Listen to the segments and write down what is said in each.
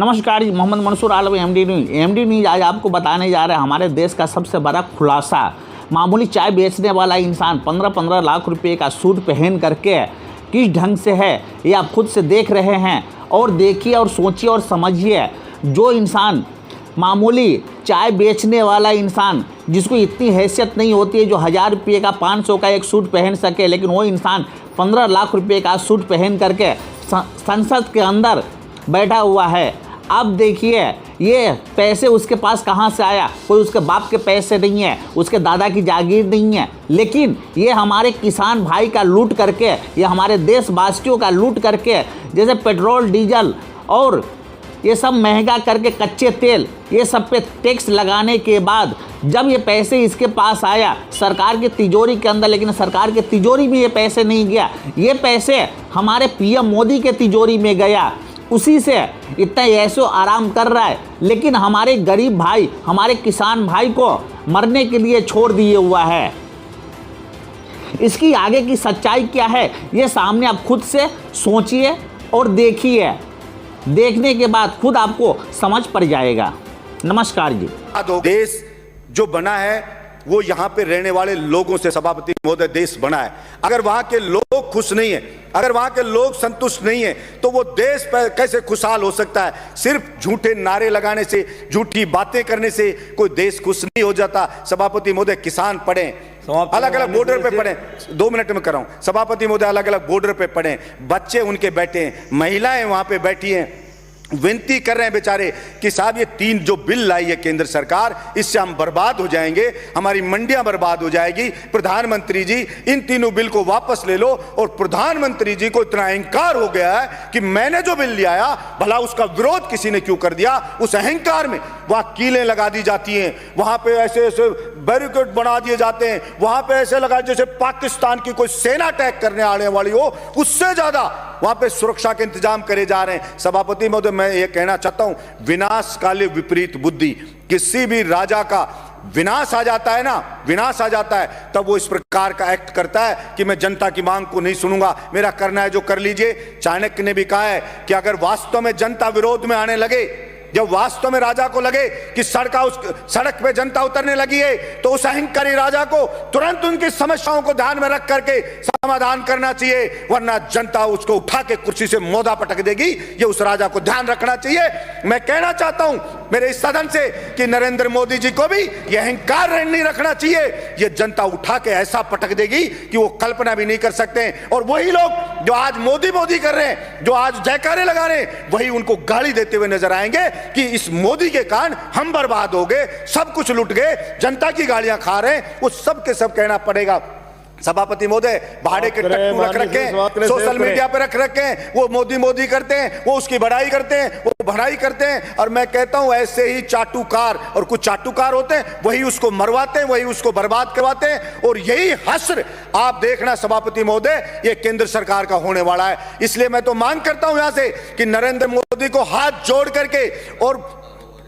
नमस्कार जी, Mohammad Mansoor Alam, MD news आज आपको बताने जा रहे हैं हमारे देश का सबसे बड़ा खुलासा। मामूली चाय बेचने वाला इंसान 15-15 लाख रुपए का सूट पहन करके किस ढंग से है ये आप खुद से देख रहे हैं। और देखिए और सोचिए और समझिए, जो इंसान मामूली चाय बेचने वाला इंसान जिसको इतनी हैसियत नहीं होती है जो 1000 रुपये का 500 का एक सूट पहन सके, लेकिन वो इंसान 15 लाख रुपये का सूट पहन करके संसद के अंदर बैठा हुआ है। अब देखिए ये पैसे उसके पास कहाँ से आया। कोई उसके बाप के पैसे नहीं है, उसके दादा की जागीर नहीं है, लेकिन ये हमारे किसान भाई का लूट करके, ये हमारे देशवासियों का लूट करके, जैसे पेट्रोल डीजल और ये सब महंगा करके कच्चे तेल ये सब पे टैक्स लगाने के बाद जब ये पैसे इसके पास आया सरकार की तिजोरी के अंदर, लेकिन सरकार के तिजोरी में ये पैसे नहीं गया, ये पैसे हमारे पीएम मोदी के तिजोरी में गया। उसी से इतना ऐसो आराम कर रहा है, लेकिन हमारे गरीब भाई, हमारे किसान भाई को मरने के लिए छोड़ दिए हुआ है। इसकी आगे की सच्चाई क्या है ये सामने आप खुद से सोचिए और देखिए। देखने के बाद खुद आपको समझ पड़ जाएगा। नमस्कार जी। देश जो बना है वो यहाँ पे रहने वाले लोगों से सभापति महोदय देश बना है। अगर वहां के लोग खुश नहीं है, अगर वहां के लोग संतुष्ट नहीं है, तो वो देश पर कैसे खुशहाल हो सकता है। सिर्फ झूठे नारे लगाने से, झूठी बातें करने से कोई देश खुश नहीं हो जाता। सभापति महोदय किसान पढ़े, अलग अलग बॉर्डर पे पढ़े, 2 मिनट में कर रहा हूं। सभापति महोदय अलग अलग बॉर्डर पे पढ़े, बच्चे उनके बैठे हैं, महिलाएं वहां पे बैठी हैं, विनती कर रहे हैं बेचारे कि साहब ये 3 जो बिल लाई है केंद्र सरकार, इससे हम बर्बाद हो जाएंगे, हमारी मंडियां बर्बाद हो जाएगी। प्रधानमंत्री जी इन तीनों बिल को वापस ले लो। और प्रधानमंत्री जी को इतना अहंकार हो गया है कि मैंने जो बिल ले आया, भला उसका विरोध किसी ने क्यों कर दिया। उस अहंकार में वहां कीलें लगा दी जाती हैं, वहां पे ऐसे ऐसे बैरिकेड बना दिए जाते हैं, वहां पे ऐसे लगा जैसे पाकिस्तान की कोई सेना अटैक करने आने वाली हो, उससे ज्यादा वहां पे सुरक्षा के इंतजाम करे जा रहे हैं। सभापति महोदय मैं ये कहना चाहता हूं, विनाश काले विपरीत बुद्धि। किसी भी राजा का विनाश आ जाता है ना, विनाश आ जाता है, तब वो इस प्रकार का एक्ट करता है कि मैं जनता की मांग को नहीं सुनूंगा, मेरा करना है जो कर लीजिए। चाणक्य ने भी कहा है कि अगर वास्तव में जनता विरोध में आने लगे, जब वास्तव में राजा को लगे कि सड़क पे जनता उतरने लगी है, तो उस अहंकारी राजा को तुरंत उनकी समस्याओं को ध्यान में रख करके समाधान करना चाहिए, वरना जनता उसको उठा के कुर्सी से मोदा पटक देगी। ये उस राजा को ध्यान रखना चाहिए। मैं कहना चाहता हूं मेरे इस सदन से कि नरेंद्र मोदी जी को भी यह अहंकार नहीं रखना चाहिए। ये जनता उठा के ऐसा पटक देगी कि वो कल्पना भी नहीं कर सकते। और वही लोग जो आज मोदी मोदी कर रहे हैं, जो आज जयकारे लगा रहे हैं, वही उनको गाली देते हुए नजर आएंगे कि इस मोदी के कारण हम बर्बाद हो गए, सब कुछ लुट गए, जनता की गालियां खा रहे हैं। वो सब के सब कहना पड़ेगा। सभापति महोदय भाड़े के टट्टू रख रखे हैं, सोशल मीडिया पे रख रखे हैं, वो मोदी मोदी करते हैं, वो उसकी बड़ाई करते हैं, वो भड़ाई करते हैं। और मैं कहता हूं ऐसे ही चाटुकार, और कुछ चाटुकार होते हैं, वही उसको मरवाते हैं, वही उसको बर्बाद करवाते हैं। और यही हश्र आप देखना सभापति महोदय, ये केंद्र सरकार का होने वाला है। इसलिए मैं तो मांग करता हूं यहां से कि नरेंद्र मोदी को हाथ जोड़ करके और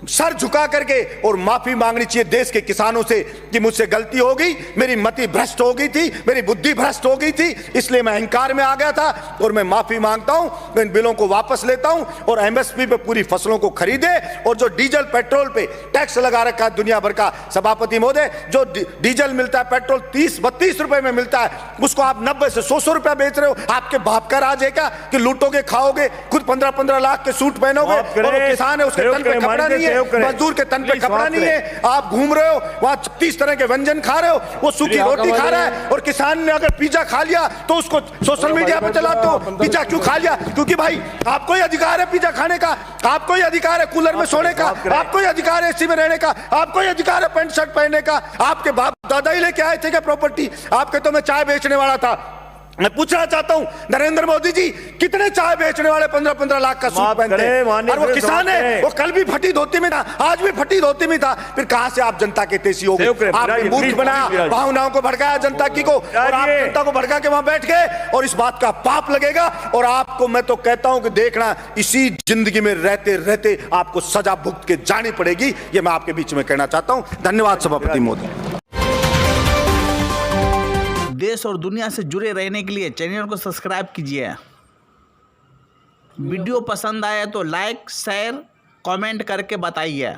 सर झुका करके और माफी मांगनी चाहिए देश के किसानों से कि मुझसे गलती हो गई, मेरी मति भ्रष्ट हो गई थी, मेरी बुद्धि भ्रष्ट हो गई थी, इसलिए मैं अहंकार में आ गया था और मैं माफी मांगता हूं। मैं इन बिलों को वापस लेता हूं और एमएसपी पे पूरी फसलों को खरीदे। और जो डीजल पेट्रोल पे टैक्स लगा रखा है दुनिया भर का, सभापति महोदय जो डीजल मिलता है, पेट्रोल 30-32 रुपए में मिलता है, उसको आप 90 से 100 रुपया बेच रहे हो। आपके बाप का राज है क्या कि लूटोगे, खाओगे, खुद 15-15 लाख के सूट पहनोगे, और किसान है उसके तन पे कपड़ा नहीं है, मजदूर के तन पे कपड़ा नहीं है, आप घूम रहे हो वहां 36 तरह के व्यंजन खा रहे हो, वो सूखी रोटी खा रहा है। और किसान ने अगर पिज्जा खा लिया तो उसको सोशल मीडिया पे चलाते हो, पिज्जा क्यों खा लिया? क्योंकि भाई आपको ही अधिकार है पिज्जा खाने का, आपको ही अधिकार है कूलर में सोने का, आपको ही अधिकार है एसी में रहने का, आपको ही अधिकार है पैंट शर्ट पहनने का। आपके बाप दादा ही लेके आए थे क्या प्रॉपर्टी? आपके तो मैं चाय बेचने वाला था। मैं पूछना चाहता हूं नरेंद्र मोदी जी, कितने चाय बेचने वाले 15-15 लाख का सूट पहनते हैं? और वो किसान है, वो कल भी फटी धोती में था, आज भी फटी धोती में था। फिर कहां से आप जनता के तेजी हो गए? आपने मूर्ख बनाया, भावनाओं को भड़काया जनता की को, और आप जनता को भड़का के वहां बैठ गए, और इस बात का पाप लगेगा। और आपको मैं तो कहता हूं कि देखना, इसी जिंदगी में रहते रहते आपको सजा भुगत के जानी पड़ेगी। ये मैं आपके बीच में कहना चाहता हूं। धन्यवाद सभापति महोदय। देश और दुनिया से जुड़े रहने के लिए चैनल को सब्सक्राइब कीजिए। वीडियो पसंद आए तो लाइक, शेयर कमेंट करके बताइए।